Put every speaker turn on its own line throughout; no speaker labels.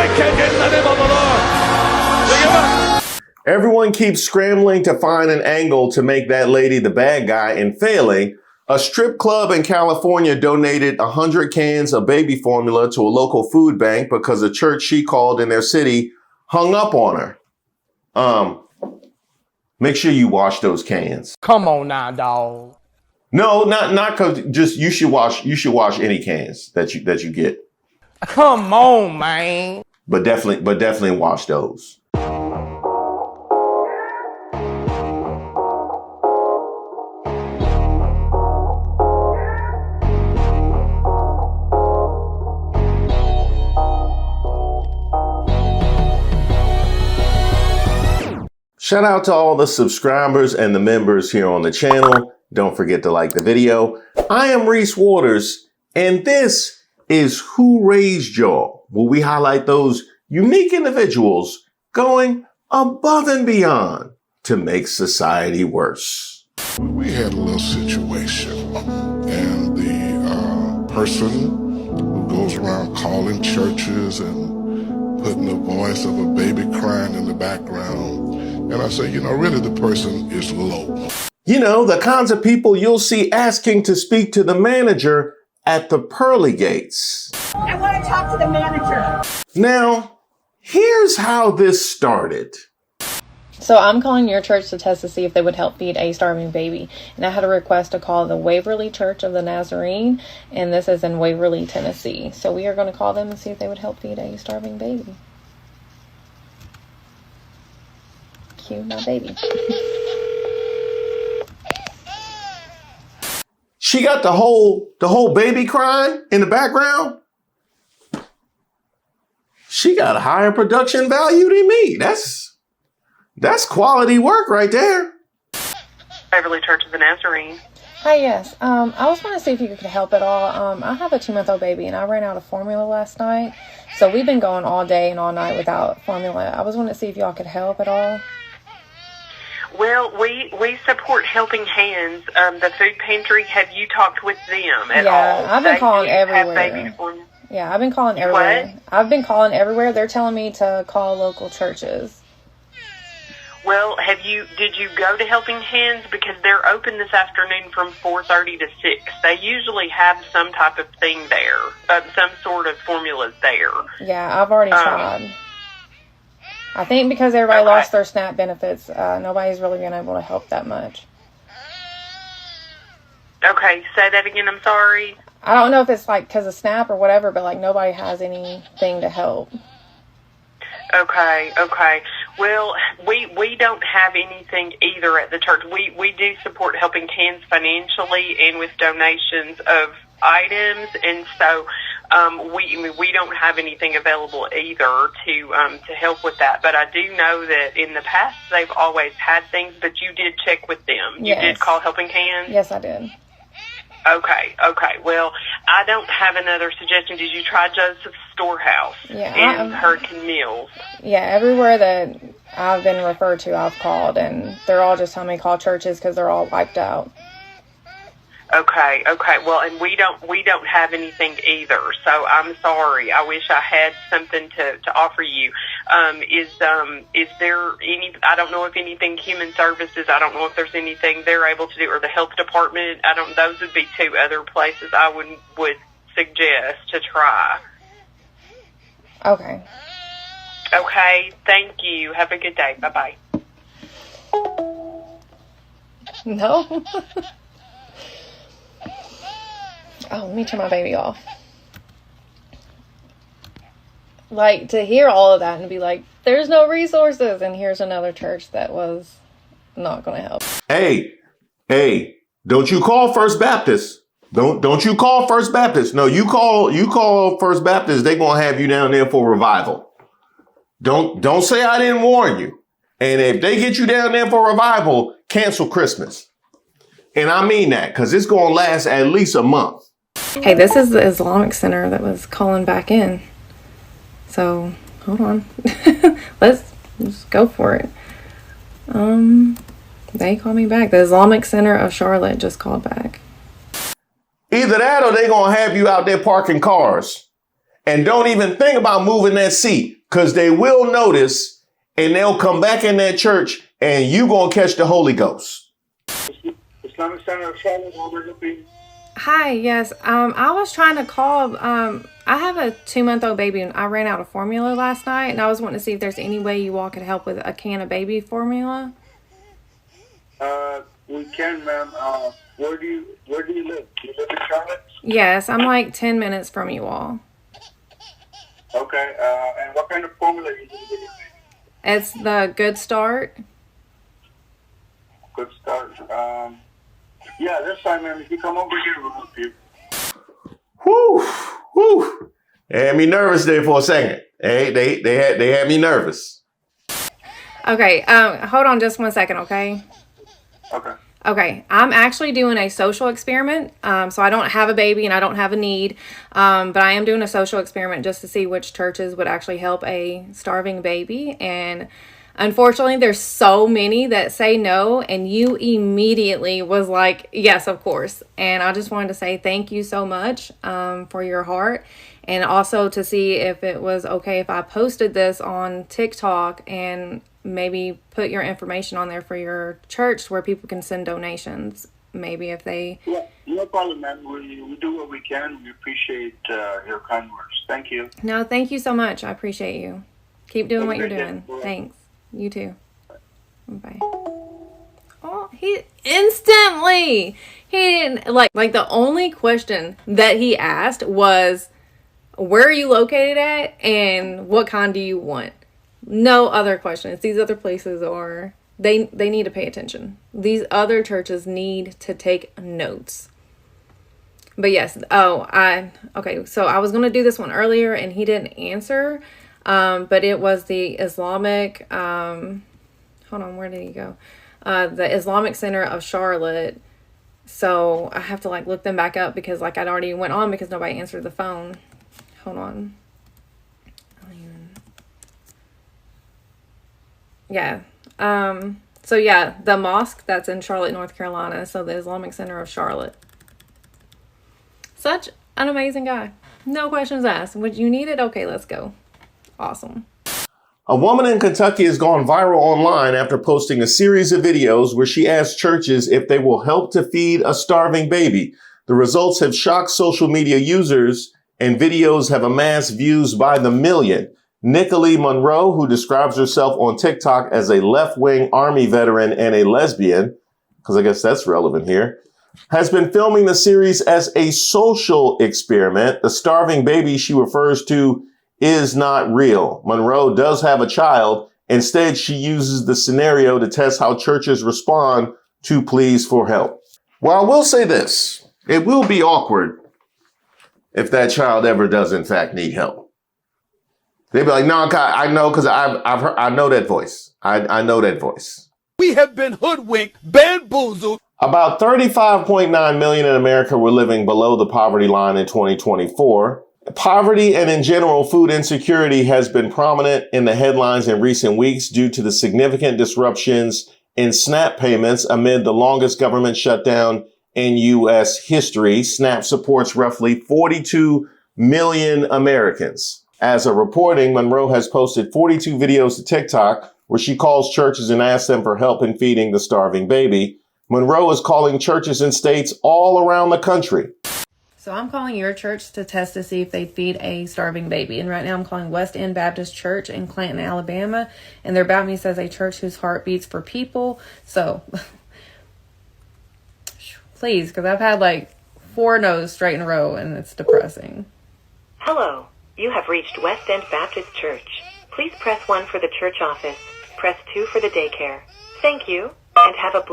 wicked in the name of the Lord.
Everyone keeps scrambling to find an angle to make that lady the bad guy, and failing. A strip club in California donated 100 cans of baby formula to a local food bank because a church she called in their city hung up on her. Make sure you wash those cans.
Come on now, dog.
No, not cause just you should wash any cans that you get.
Come on, man.
But definitely wash those. Shout out to all the subscribers and the members here on the channel. Don't forget to like the video. I am Reese Waters, and this is Who Raised Y'all, where we highlight those unique individuals going above and beyond to make society worse.
We had a little situation, and the person who goes around calling churches and putting the voice of a baby crying in the background. And I say, really the person is low.
The kinds of people you'll see asking to speak to the manager at the pearly gates.
I want to talk to the manager.
Now, here's how this started.
So I'm calling your church to test to see if they would help feed a starving baby. And I had a request to call the Waverly Church of the Nazarene, and this is in Waverly, Tennessee. So we are going to call them and see if they would help feed a starving baby. Cue my baby.
She got the whole baby crying in the background. She got a higher production value than me. That's quality work right there.
Waverly Church of the Nazarene.
Hi, yes. I was wanting to see if you could help at all. I have a 2-month-old baby, and I ran out of formula last night. So we've been going all day and all night without formula. I was wanting to see if y'all could help at all.
Well, we support Helping Hands, the food pantry. Have you talked with them at all?
Yeah, I've been calling everywhere.
Yeah,
I've been calling everywhere. What? I've been calling everywhere. They're telling me to call local churches.
Well, did you go to Helping Hands? Because they're open this afternoon from 4:30 to 6. They usually have some type of thing there, some sort of formulas there.
Yeah, I've already tried. I think because everybody lost their SNAP benefits, nobody's really been able to help that much.
Okay, say that again, I'm sorry.
I don't know if it's because of SNAP or whatever, but nobody has anything to help.
Okay. Well, we don't have anything either at the church. We do support Helping Hands financially and with donations of items, and so we don't have anything available either to help with that. But I do know that in the past they've always had things. But you did check with them. You did call Helping Hands?
Yes, I did.
Okay. Well, I don't have another suggestion. Did you try Joseph's Storehouse in Hurricane Mills?
Yeah, everywhere that I've been referred to, I've called, and they're all just telling me to call churches because they're all wiped out.
Okay. Well, and we don't have anything either. So I'm sorry. I wish I had something to offer you. Is there any? I don't know if anything Human Services. I don't know if there's anything they're able to do, or the health department. Those would be 2 other places I would suggest to try.
Okay.
Okay. Thank you. Have a good day. Bye-bye.
No. Oh, let me turn my baby off. To hear all of that and be like, there's no resources, and here's another church that was not going to help.
Hey, don't you call First Baptist. Don't you call First Baptist. No, you call First Baptist, they're going to have you down there for revival. Don't say I didn't warn you. And if they get you down there for revival, cancel Christmas. And I mean that, because it's going to last at least a month.
Hey, this is the Islamic Center that was calling back in. So, hold on. Let's go for it. They called me back. The Islamic Center of Charlotte just called back.
Either that or they going to have you out there parking cars. And don't even think about moving that seat, because they will notice and they'll come back in that church and you gonna catch the Holy Ghost.
Islamic Center of Charlotte, what we're looking.
Hi, yes. I was trying to call. I have a 2-month-old baby, and I ran out of formula last night, and I was wanting to see if there's any way you all could help with a can of baby formula.
We can, ma'am. Where do you live? Do you live in Charlotte?
Yes, I'm like 10 minutes from you all.
Okay. And what kind of formula are you using?
It's the Good Start.
Good Start. Yeah, that's fine, ma'am. If you come over here, we'll help you.
Whew. They had me nervous there for a second. They had me nervous.
Okay, hold on just 1 second, okay? Okay, I'm actually doing a social experiment. So I don't have a baby and I don't have a need, but I am doing a social experiment just to see which churches would actually help a starving baby. And unfortunately, there's so many that say no, and you immediately was like, yes, of course. And I just wanted to say thank you so much for your heart, and also to see if it was okay if I posted this on TikTok and maybe put your information on there for your church where people can send donations. Maybe if they...
Yeah, no problem, man. We do what we can. We appreciate your kind words. Thank you.
No, thank you so much. I appreciate you. Keep doing what you're doing.
Day.
Thanks. You too. Bye. Oh, he instantly, he didn't, like the only question that he asked was, where are you located at and what kind do you want? No other questions. These other places are, they need to pay attention. These other churches need to take notes. But yes, okay, so I was going to do this one earlier and he didn't answer. But it was the Islamic, hold on, where did he go? The Islamic Center of Charlotte. So I have to look them back up because I'd already went on because nobody answered the phone. Hold on. Yeah. So yeah, the mosque that's in Charlotte, North Carolina. So the Islamic Center of Charlotte. Such an amazing guy. No questions asked. Would you need it? Okay, let's go. Awesome.
A woman in Kentucky has gone viral online after posting a series of videos where she asked churches if they will help to feed a starving baby. The results have shocked social media users, and videos have amassed views by the million. Nicolette Monroe, who describes herself on TikTok as a left-wing Army veteran and a lesbian, because I guess that's relevant here, has been filming the series as a social experiment. The starving baby she refers to is not real. Monroe does have a child. Instead, she uses the scenario to test how churches respond to pleas for help. Well, I will say this. It will be awkward if that child ever does, in fact, need help. They'd be like, no, I know, because I know that voice. I know that voice.
We have been hoodwinked, bamboozled.
About 35.9 million in America were living below the poverty line in 2024. Poverty and in general food insecurity has been prominent in the headlines in recent weeks due to the significant disruptions in SNAP payments amid the longest government shutdown in U.S. history. SNAP supports roughly 42 million Americans. As a reporting, Monroe has posted 42 videos to TikTok where she calls churches and asks them for help in feeding the starving baby. Monroe is calling churches in states all around the country.
So I'm calling your church to test to see if they feed a starving baby. And right now I'm calling West End Baptist Church in Clanton, Alabama. And their about me says a church whose heart beats for people. So please, because I've had 4 no's straight in a row and it's depressing.
Hello, you have reached West End Baptist Church. Please press 1 for the church office. Press 2 for the daycare. Thank you, and have a...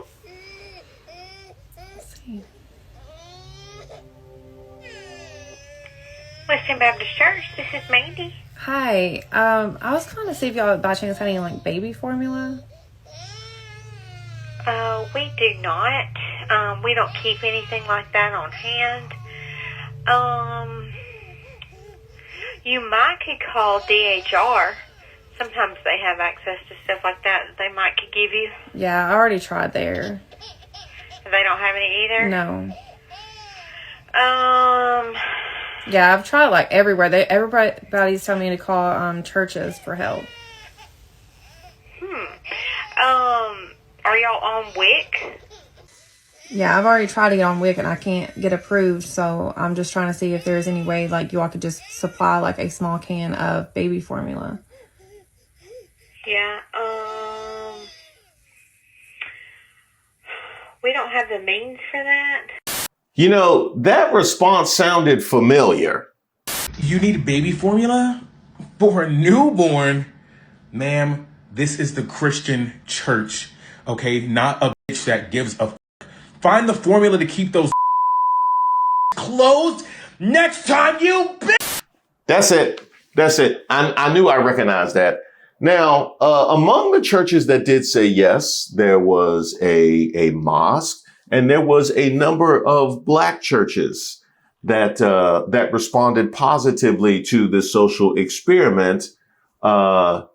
West End Baptist Church, this is Mandy.
Hi, I was calling to see if y'all by chance had any baby formula.
We do not. We don't keep anything like that on hand. You might could call DHR. Sometimes they have access to stuff like that they might could give you.
Yeah, I already tried there.
They don't have any either?
No. Yeah, I've tried like everywhere. Everybody's telling me to call churches for help.
Are y'all on WIC?
Yeah, I've already tried to get on WIC and I can't get approved, so I'm just trying to see if there's any way like you all could just supply like a small can of baby formula.
Yeah, we don't have the means for that.
You know, that response sounded familiar.
You need baby formula? For a newborn? Ma'am, this is the Christian church, okay? Not a bitch that gives a Find the formula to keep those closed next time, you bitch!
That's it. I knew I recognized that. Now, among the churches that did say yes, there was a mosque, and there was a number of black churches that responded positively to the social experiment, and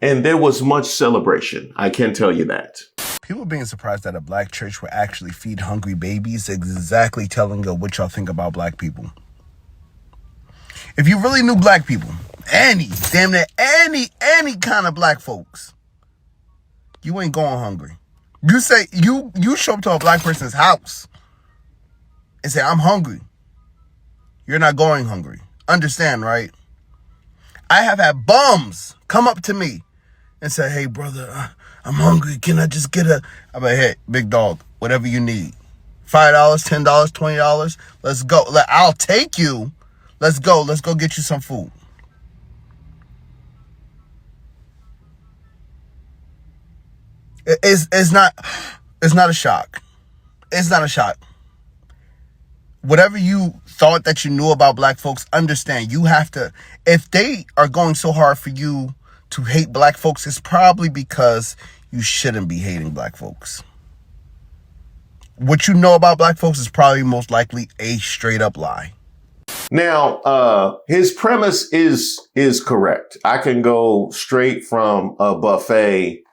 there was much celebration. I can tell you that.
People being surprised that a black church will actually feed hungry babies is exactly telling you what y'all think about black people. If you really knew black people, any kind of black folks, you ain't going hungry. You say you show up to a black person's house and say, I'm hungry. You're not going hungry. Understand, right? I have had bums come up to me and say, hey, brother, I'm hungry. Can I just get I'm like, hey, big dog, whatever you need. $5, $10, $20. Let's go. I'll take you. Let's go. Let's go get you some food. It's not a shock. It's not a shock. Whatever you thought that you knew about black folks, understand you have to, if they are going so hard for you to hate black folks, it's probably because you shouldn't be hating black folks. What you know about black folks is probably most likely a straight up lie.
Now, his premise is correct. I can go straight from a buffet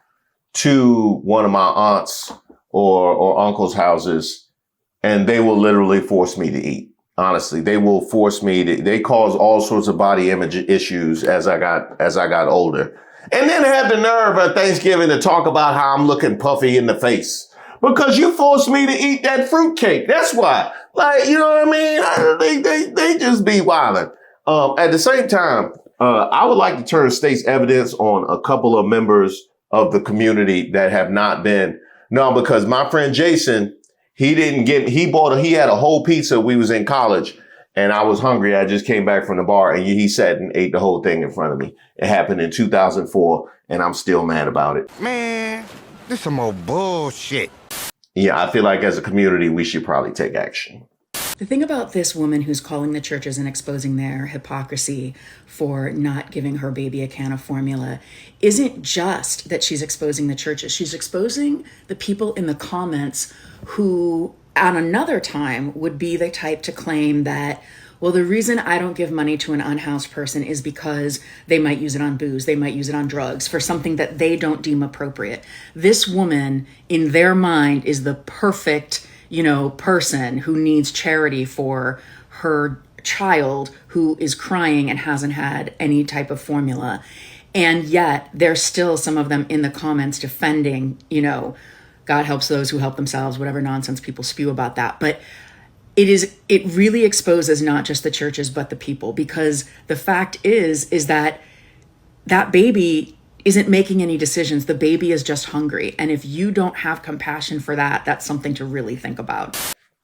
to one of my aunts or uncle's houses, and they will literally force me to eat. Honestly, they will force me to, they cause all sorts of body image issues as I got older. And then had the nerve at Thanksgiving to talk about how I'm looking puffy in the face. Because you forced me to eat that fruitcake. That's why. Like, you know what I mean? They just be wilding. At the same time, I would like to turn state's evidence on a couple of members of the community that have not been. No, because my friend Jason, he had a whole pizza. We was in college and I was hungry. I just came back from the bar and he sat and ate the whole thing in front of me. It happened in 2004 and I'm still mad about it.
Man, this some more bullshit.
Yeah, I feel like as a community, we should probably take action.
The thing about this woman who's calling the churches and exposing their hypocrisy for not giving her baby a can of formula isn't just that she's exposing the churches. She's exposing the people in the comments who at another time would be the type to claim that, well, the reason I don't give money to an unhoused person is because they might use it on booze, they might use it on drugs, for something that they don't deem appropriate. This woman, in their mind, is the perfect, person who needs charity for her child who is crying and hasn't had any type of formula. And yet there's still some of them in the comments defending, God helps those who help themselves, whatever nonsense people spew about that. But it really exposes not just the churches, but the people, because the fact is that baby isn't making any decisions. The baby is just hungry. And if you don't have compassion for that, that's something to really think about.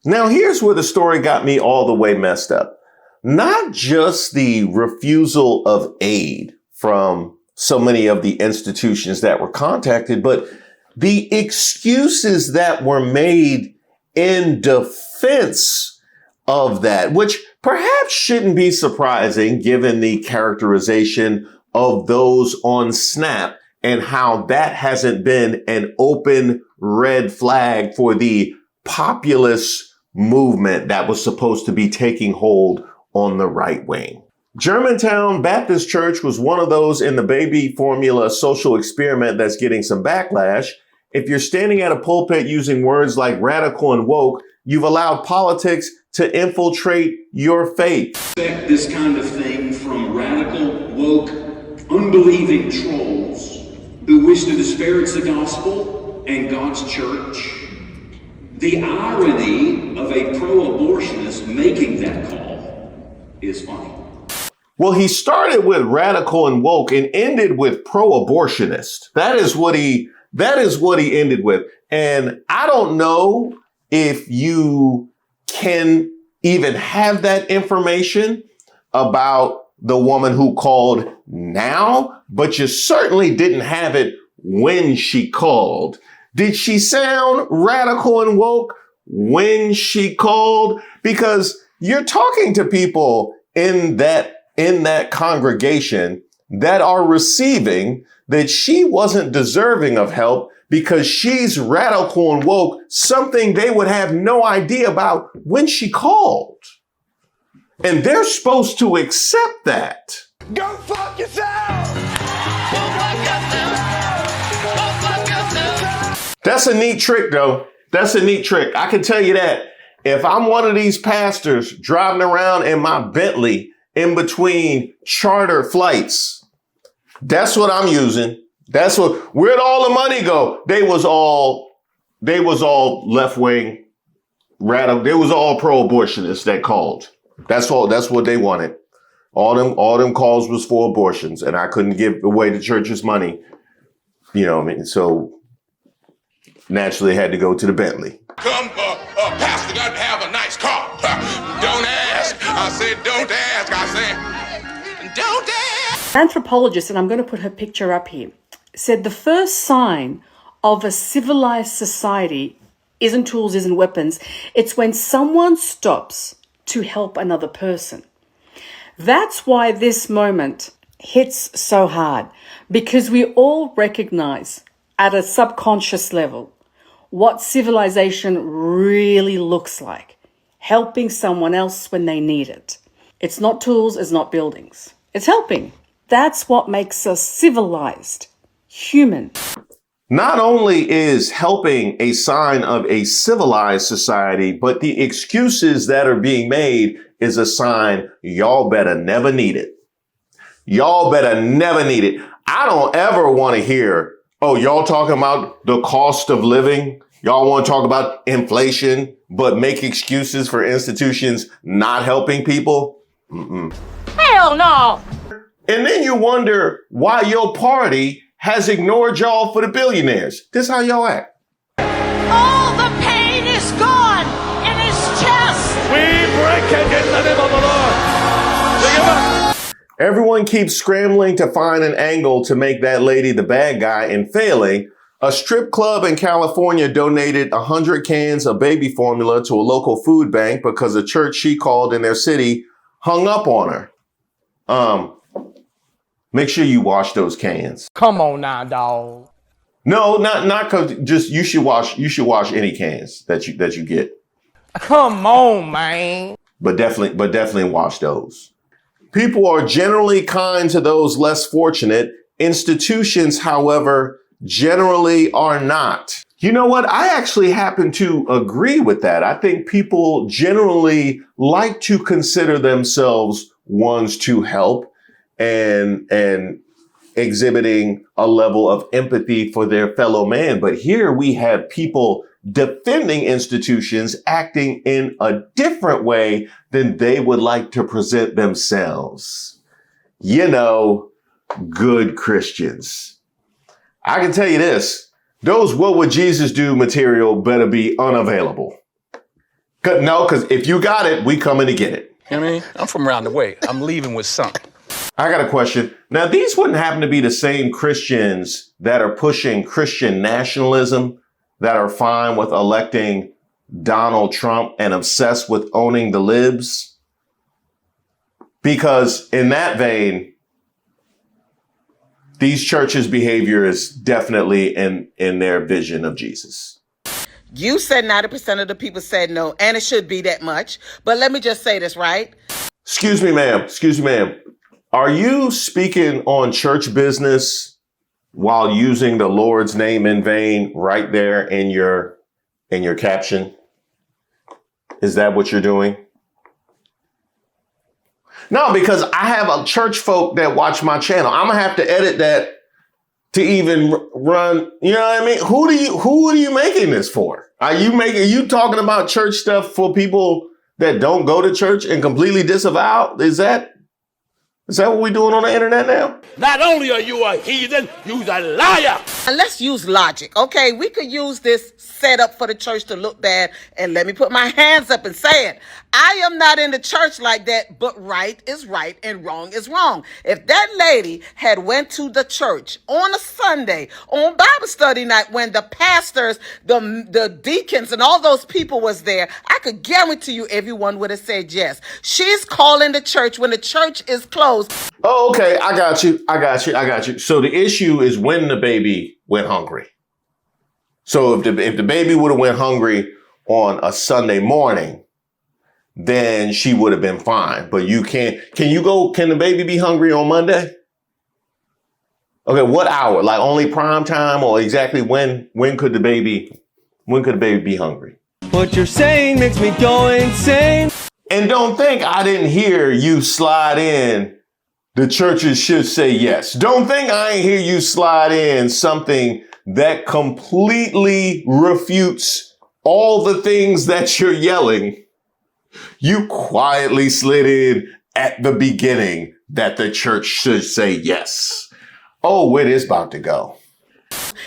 Now, here's where the story got me all the way messed up. Not just the refusal of aid from so many of the institutions that were contacted, but the excuses that were made in defense of that, which perhaps shouldn't be surprising given the characterization of those on Snap and how that hasn't been an open red flag for the populist movement that was supposed to be taking hold on the right wing. Germantown Baptist Church was one of those in the baby formula social experiment that's getting some backlash. If you're standing at a pulpit using words like radical and woke, you've allowed politics to infiltrate your faith.
Expect this kind of thing from radical, woke, unbelieving trolls who wish to disparage the gospel and God's church. The irony of a pro-abortionist making that call is funny.
Well, he started with radical and woke and ended with pro-abortionist. That is what he ended with. And I don't know if you can even have that information about the woman who called now, but you certainly didn't have it when she called. Did she sound radical and woke when she called? Because you're talking to people in that congregation that are receiving that she wasn't deserving of help because she's radical and woke, something they would have no idea about when she called. And they're supposed to accept that.
Go fuck yourself! Go fuck yourself! Go fuck yourself!
That's a neat trick, though. That's a neat trick. I can tell you that. If I'm one of these pastors driving around in my Bentley in between charter flights, that's what I'm using. That's where'd all the money go? They was all left wing radical. They was all pro-abortionists that called. That's what they wanted. All them calls was for abortions, and I couldn't give away the church's money. You know what I mean? So naturally had to go to the Bentley.
Pastor got to have a nice car. Don't ask. I said, don't ask. I said, don't ask.
Anthropologist, and I'm going to put her picture up here, said the first sign of a civilized society isn't tools, isn't weapons. It's when someone stops to help another person. That's why this moment hits so hard, because we all recognize at a subconscious level what civilization really looks like. Helping someone else when they need it. It's not tools, it's not buildings. It's helping. That's what makes us civilized, human.
Not only is helping a sign of a civilized society, but the excuses that are being made is a sign y'all better never need it. Y'all better never need it. I don't ever want to hear, oh, y'all talking about the cost of living. Y'all want to talk about inflation, but make excuses for institutions not helping people.
Hell no.
And then you wonder why your party has ignored y'all for the billionaires. This how y'all act.
All the pain is gone in his chest.
We break it in the name of the Lord. Sing it back.
Everyone keeps scrambling to find an angle to make that lady the bad guy, and failing. A strip club in California donated 100 cans of baby formula to a local food bank because a church she called in their city hung up on her. Make sure you wash those cans.
Come on now, dog.
No, not cause just you should wash any cans that you get.
Come on, man.
But definitely wash those. People are generally kind to those less fortunate. Institutions, however, generally are not. You know what? I actually happen to agree with that. I think people generally like to consider themselves ones to help and exhibiting a level of empathy for their fellow man. But here we have people defending institutions acting in a different way than they would like to present themselves. You know, good Christians. I can tell you this, those what would Jesus do material better be unavailable. Because if you got it, we coming to get it.
You know what I mean? I'm from around the way. I'm leaving with something.
I got a question. Now, these wouldn't happen to be the same Christians that are pushing Christian nationalism, that are fine with electing Donald Trump and obsessed with owning the libs? Because in that vein, these churches' behavior is definitely in their vision of Jesus.
You said 90% of the people said no, and it should be that much. But let me just say this, right?
Excuse me, ma'am. Are you speaking on church business while using the Lord's name in vain right there in your caption? Is that what you're doing? No, because I have a church folk that watch my channel. I'm gonna have to edit that to even run. You know what I mean? Who are you making this for? Are you talking about church stuff for people that don't go to church and completely disavow? Is that what we're doing on the internet now?
Not only are you a heathen, you're a liar.
And let's use logic, okay? We could use this setup for the church to look bad, and let me put my hands up and say it. I am not in the church like that, but right is right and wrong is wrong. If that lady had went to the church on a Sunday, on Bible study night, when the pastors, the deacons, and all those people was there, I could guarantee you everyone would have said yes. She's calling the church when the church is closed.
Oh, okay. I got you. So the issue is when the baby went hungry. So if the baby would have went hungry on a Sunday morning, then she would have been fine. But can the baby be hungry on Monday? Okay, what hour? Like only prime time, or exactly when could the baby be hungry?
What you're saying makes me go insane.
And don't think I didn't hear you slide in, the churches should say yes. Don't think I ain't hear you slide in something that completely refutes all the things that you're yelling. You quietly slid in at the beginning that the church should say yes. Oh, it is about to go.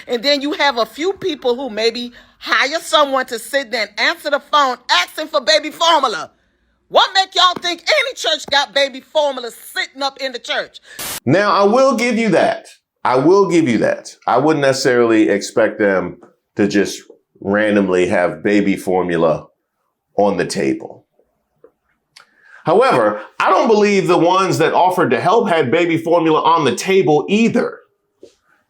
And then you have a few people who maybe hire someone to sit there and answer the phone asking for baby formula. What make y'all think any church got baby formula sitting up in the church?
Now, I will give you that. I wouldn't necessarily expect them to just randomly have baby formula on the table. However, I don't believe the ones that offered to help had baby formula on the table either.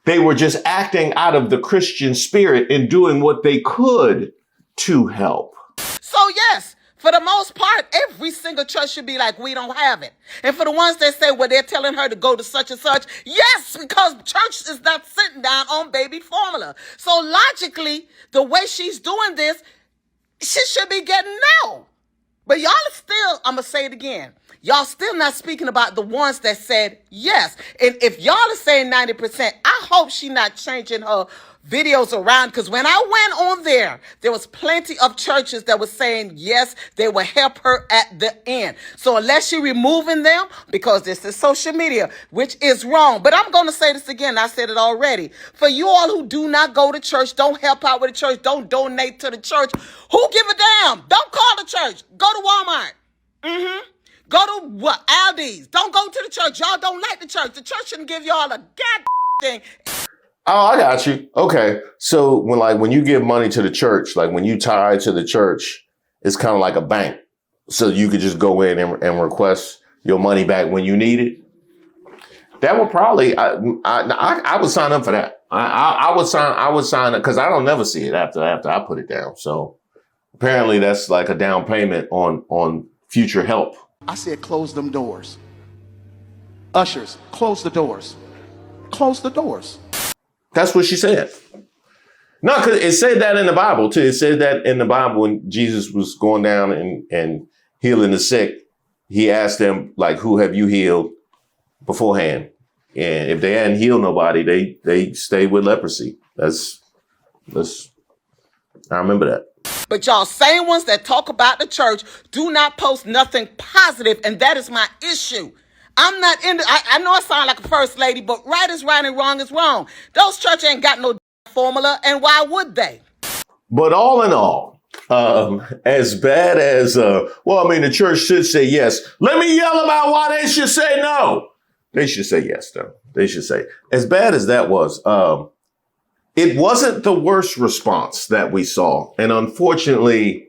They were just acting out of the Christian spirit and doing what they could to help.
So yes, for the most part, every single church should be like, we don't have it. And for the ones that say, well, they're telling her to go to such and such, yes, because church is not sitting down on baby formula. So logically, the way she's doing this, she should be getting no. But y'all are still, I'm going to say it again, y'all still not speaking about the ones that said yes. And if y'all are saying 90%, I hope she not changing her videos around, because when I went on there was plenty of churches that were saying yes, they will help her at the end. So unless you're removing them, because this is social media, which is wrong. But I'm going to say this again. I said it already. For you all who do not go to church, don't help out with the church, don't donate to the church, who give a damn? Don't call the church. Go to Walmart. Go to what? Aldi's. Don't go to the church. Y'all don't like the church. The church shouldn't give y'all a goddamn thing.
Oh, I got you. Okay. So when you give money to the church, like when you tie to the church, it's kind of like a bank. So you could just go in and request your money back when you need it. That would probably, I would sign up for that. I would sign up because I don't never see it after I put it down. So apparently that's like a down payment on future help.
I said, close them doors. Ushers, close the doors. Close the doors.
That's what she said. No, because it said that in the Bible too. It said that in the Bible when Jesus was going down and healing the sick. He asked them, like, who have you healed beforehand? And if they hadn't healed nobody, they stayed with leprosy. I remember that.
But y'all same ones that talk about the church do not post nothing positive, and that is my issue. I'm not in I know I sound like a first lady, but right is right and wrong is wrong. Those churches ain't got no formula, and why would they?
But all in all, as bad as, the church should say yes. Let me yell about why they should say no. They should say yes, though. They should say, as bad as that was, it wasn't the worst response that we saw. And unfortunately,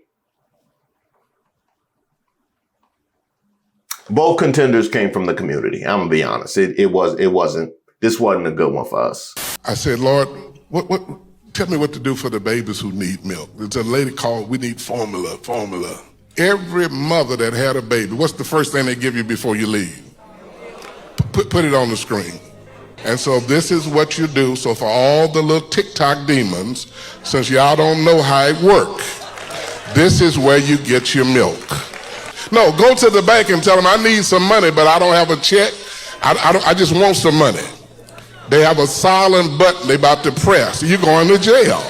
both contenders came from the community. I'm gonna be honest. This wasn't a good one for us.
I said, Lord, what? Tell me what to do for the babies who need milk. There's a lady called, we need formula. Every mother that had a baby, what's the first thing they give you before you leave? Put it on the screen. And so this is what you do. So for all the little TikTok demons, since y'all don't know how it works, This is where you get your milk. No, go to the bank and tell them I need some money, but I don't have a check. I just want some money. They have a silent button they about to press. You're going to jail.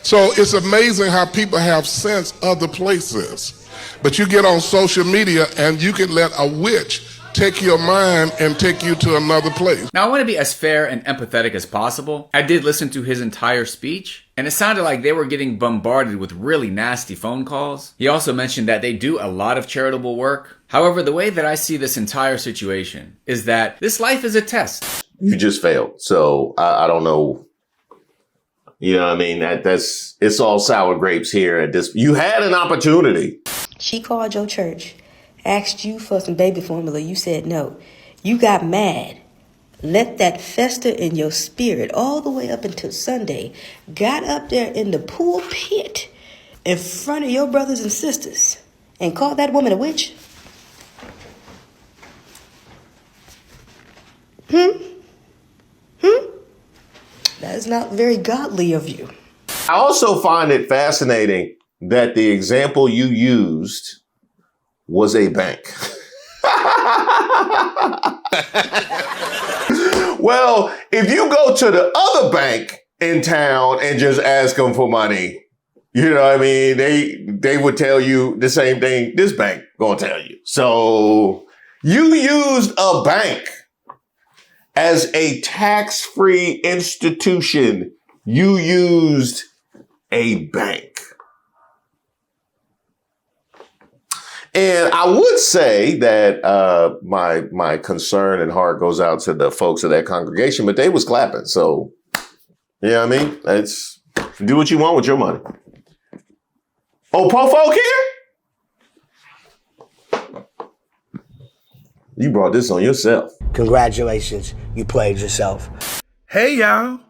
So it's amazing how people have sense other places. But you get on social media and you can let a witch take your mind and take you to another place.
Now, I want to be as fair and empathetic as possible. I did listen to his entire speech, and it sounded like they were getting bombarded with really nasty phone calls. He also mentioned that they do a lot of charitable work. However, the way that I see this entire situation is that this life is a test.
You just failed. So I don't know. You know what I mean? It's all sour grapes here at this. You had an opportunity.
She called your church, asked you for some baby formula. You said no. You got mad. Let that fester in your spirit all the way up until Sunday. Got up there in the pulpit in front of your brothers and sisters and called that woman a witch? That is not very godly of you.
I also find it fascinating that the example you used was a bank. Well, if you go to the other bank in town and just ask them for money, you know what I mean? They would tell you the same thing this bank gonna tell you. So you used a bank as a tax-free institution. You used a bank. And I would say that my concern and heart goes out to the folks of that congregation, but they was clapping. So, you know what I mean? It's do what you want with your money. Oh, poor folk here? You brought this on yourself.
Congratulations, you played yourself.
Hey, y'all,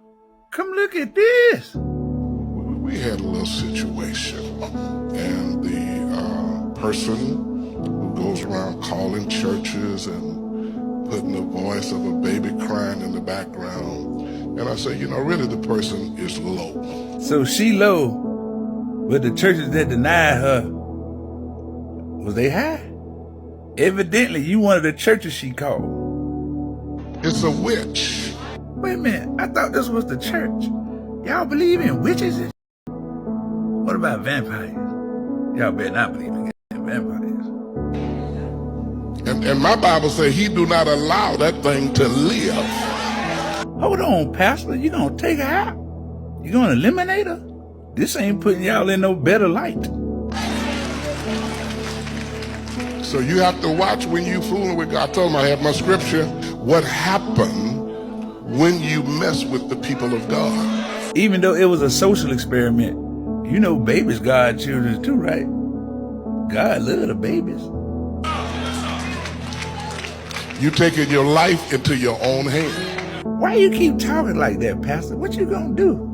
come look at this.
We had a little situation, and the person who goes around calling churches and putting the voice of a baby crying in the background. And I say, you know, really the person is low.
So she low, but the churches that denied her, was they high? Evidently, you one of the churches she called.
It's a witch.
Wait a minute, I thought this was the church. Y'all believe in witches and what about vampires? Y'all better not believe in vampires.
And my Bible says he do not allow that thing to live.
Hold on, Pastor, you gonna take her out? You gonna eliminate her? This ain't putting y'all in no better light.
So you have to watch when you fooling with God. I told him I have my scripture. What happened when you mess with the people of God?
Even though it was a social experiment, you know babies God children too, right? God love the babies.
You taking your life into your own hand.
Why you keep talking like that, Pastor? What you gonna do?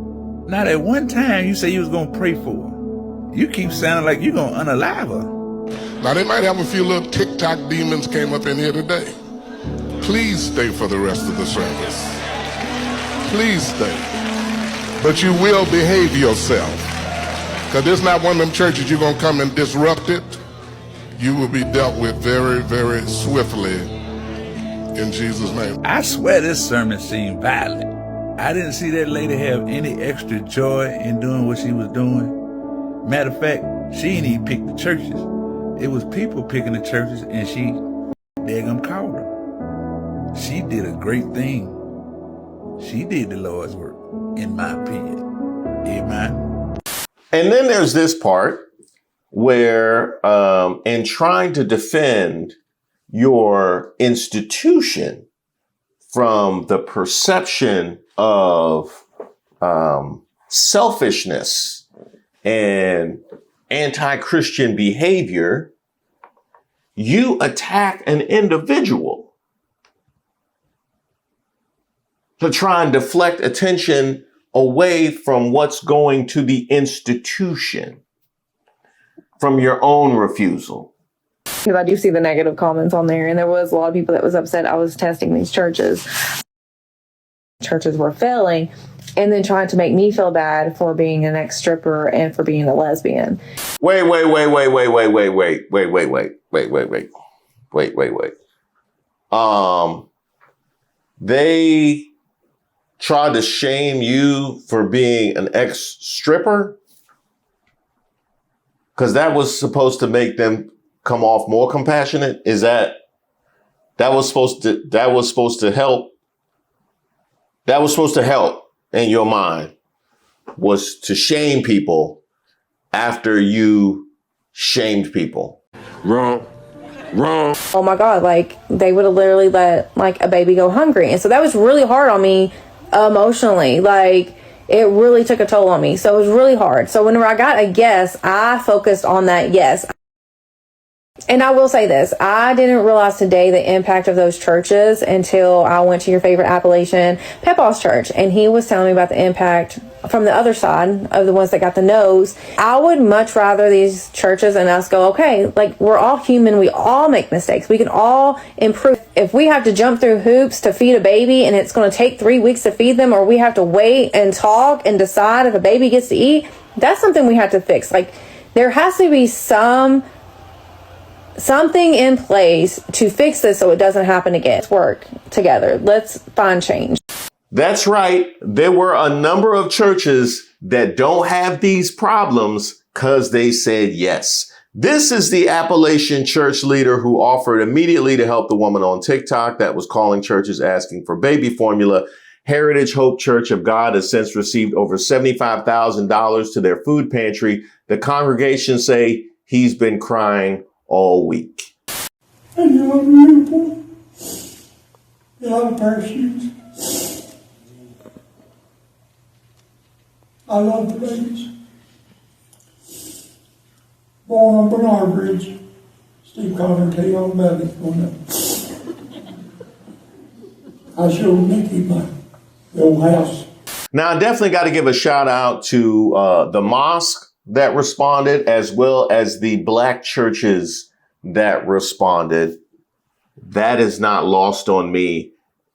Now that one time you say you was gonna pray for her. You keep sounding like you gonna unalive her.
Now they might have a few little TikTok demons came up in here today. Please stay for the rest of the service. Please stay. But you will behave yourself. Because there's not one of them churches you're going to come and disrupt it. You will be dealt with very, very swiftly in Jesus' name.
I swear this sermon seemed violent. I didn't see that lady have any extra joy in doing what she was doing. Matter of fact, she didn't even pick the churches. It was people picking the churches, and she daggum called her. She did a great thing. She did the Lord's work, in my opinion. Amen.
And then there's this part where, in trying to defend your institution from the perception of selfishness and anti-Christian behavior, you attack an individual to try and deflect attention away from what's going to the institution, from your own refusal.
Because I do see the negative comments on there, and there was a lot of people that was upset I was testing these churches. Churches were failing. and then trying to make me feel bad for being an ex-stripper and for being a lesbian.
Wait. They tried to shame you for being an ex-stripper? Because that was supposed to make them come off more compassionate? Is that was supposed to help? That was supposed to help in your mind, was to shame people after you shamed people. Wrong.
Oh my God, like they would have literally let like a baby go hungry. And so that was really hard on me emotionally. Like it really took a toll on me. So it was really hard. So whenever I got a yes, I focused on that yes. And I will say this, I didn't realize today the impact of those churches until I went to your favorite Appalachian, Pepaw's church, and he was telling me about the impact from the other side of the ones that got the no's. I would much rather these churches and us go, okay, like we're all human, we all make mistakes, we can all improve. If we have to jump through hoops to feed a baby and it's going to take 3 weeks to feed them, or we have to wait and talk and decide if a baby gets to eat, that's something we have to fix. Like there has to be something in place to fix this so it doesn't happen again. Let's work together. Let's find change.
That's right. There were a number of churches that don't have these problems because they said yes. This is the Appalachian church leader who offered immediately to help the woman on TikTok that was calling churches asking for baby formula. Heritage Hope Church of God has since received over $75,000 to their food pantry. The congregation say he's been crying all week.
And you're beautiful. You love parachutes. I love the babies. Born on Bernard Bridge. Steve Connor, K.O. Belly going up. I showed Nikki my old house.
Now, I definitely got to give a shout out to the mosque that responded, as well as the black churches that responded. That is not lost on me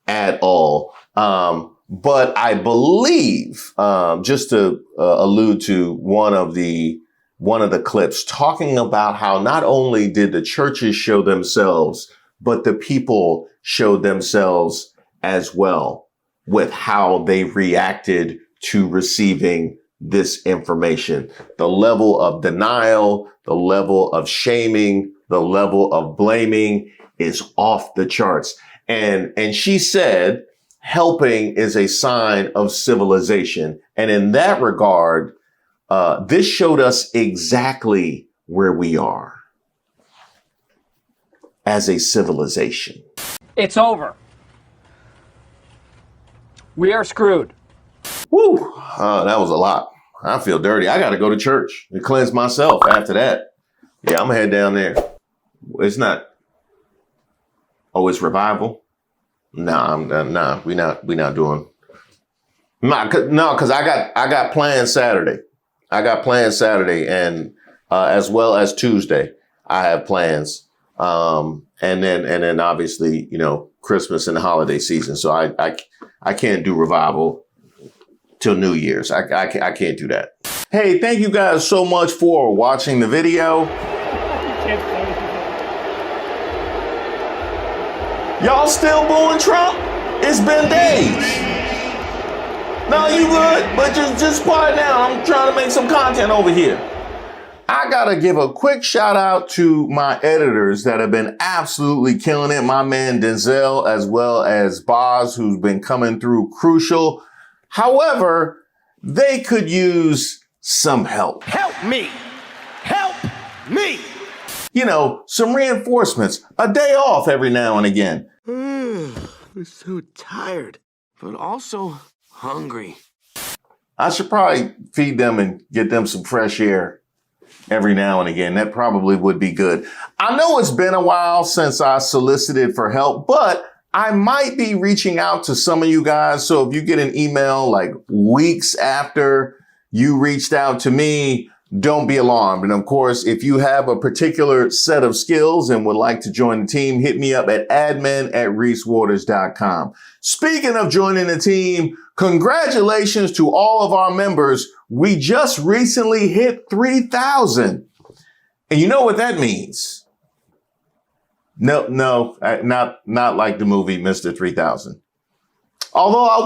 at all. But I believe, just to allude to one of the clips, talking about how not only did the churches show themselves, but the people showed themselves as well with how they reacted to receiving this information. The level of denial, the level of shaming, the level of blaming is off the charts. And she said, helping is a sign of civilization. And in that regard, this showed us exactly where we are as a civilization.
It's over. We are screwed.
Woo! That was a lot. I feel dirty. I got to go to church and cleanse myself after that. Yeah, I'm gonna head down there. It's not. Oh, it's revival. Nah, we not doing. Because I got plans Saturday. And as well as Tuesday, I have plans. And then obviously, Christmas and the holiday season. So I can't do revival till New Year's. I can't do that. Hey, thank you guys so much for watching the video. Y'all still booing Trump? It's been days. No, you good, but just quiet down. I'm trying to make some content over here. I gotta give a quick shout out to my editors that have been absolutely killing it. My man Denzel, as well as Boz, who's been coming through crucial. However, they could use some help.
Help me! Help me!
Some reinforcements, a day off every now and again.
I'm so tired, but also hungry.
I should probably feed them and get them some fresh air every now and again. That probably would be good. I know it's been a while since I solicited for help, but I might be reaching out to some of you guys. So if you get an email like weeks after you reached out to me, don't be alarmed. And of course, if you have a particular set of skills and would like to join the team, hit me up at admin@reesewaters.com. Speaking of joining the team, congratulations to all of our members. We just recently hit 3,000. And you know what that means? No, not like the movie Mr. 3000. Although I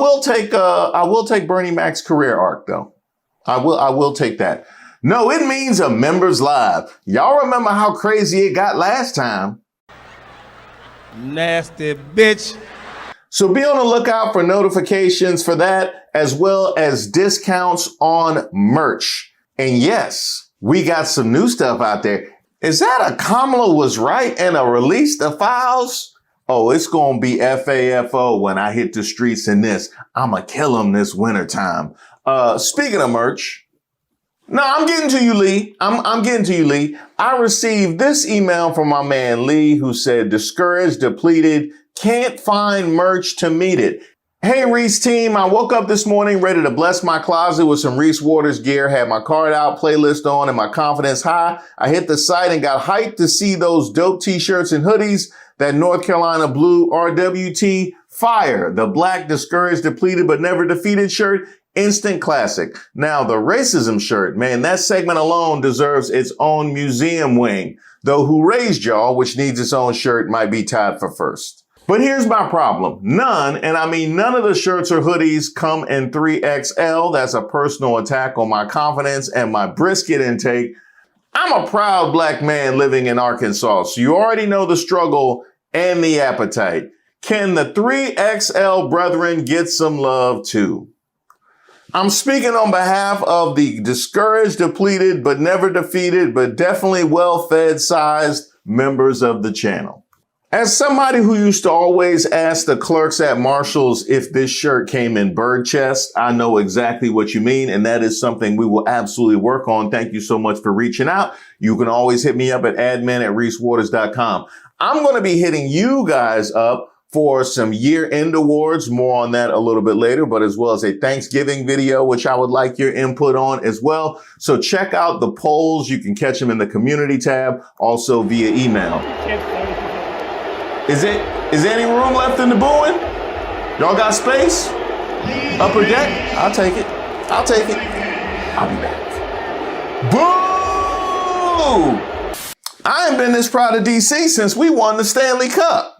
will take Bernie Mac's career arc though. I will take that. No, it means a members live. Y'all remember how crazy it got last time.
Nasty bitch.
So be on the lookout for notifications for that, as well as discounts on merch. And yes, we got some new stuff out there. Is that a Kamala was right and a release the files? Oh, it's going to be FAFO when I hit the streets in this. I'm going to kill them this wintertime. Speaking of merch, no, I'm getting to you, Lee. I'm getting to you, Lee. I received this email from my man, Lee, who said, discouraged, depleted, can't find merch to meet it. Hey, Reese team, I woke up this morning ready to bless my closet with some Reese Waters gear, had my card out, playlist on, and my confidence high. I hit the site and got hyped to see those dope t-shirts and hoodies. That North Carolina blue RWT fire, the black discouraged, depleted, but never defeated shirt. Instant classic. Now, the racism shirt, man, that segment alone deserves its own museum wing. Though Who Raised Y'all, which needs its own shirt, might be tied for first. But here's my problem. None, and I mean none of the shirts or hoodies come in 3XL. That's a personal attack on my confidence and my brisket intake. I'm a proud black man living in Arkansas, so you already know the struggle and the appetite. Can the 3XL brethren get some love too? I'm speaking on behalf of the discouraged, depleted, but never defeated, but definitely well-fed sized members of the channel. As somebody who used to always ask the clerks at Marshall's if this shirt came in bird chest, I know exactly what you mean, and that is something we will absolutely work on. Thank you so much for reaching out. You can always hit me up at admin@reesewaters.com. I'm going to be hitting you guys up for some year-end awards. More on that a little bit later, but as well as a Thanksgiving video, which I would like your input on as well. So check out the polls. You can catch them in the community tab, also via email. Is there any room left in the booing? Y'all got space? Upper deck? I'll take it. I'll take it. I'll be back. Boo! I ain't been this proud of DC since we won the Stanley Cup.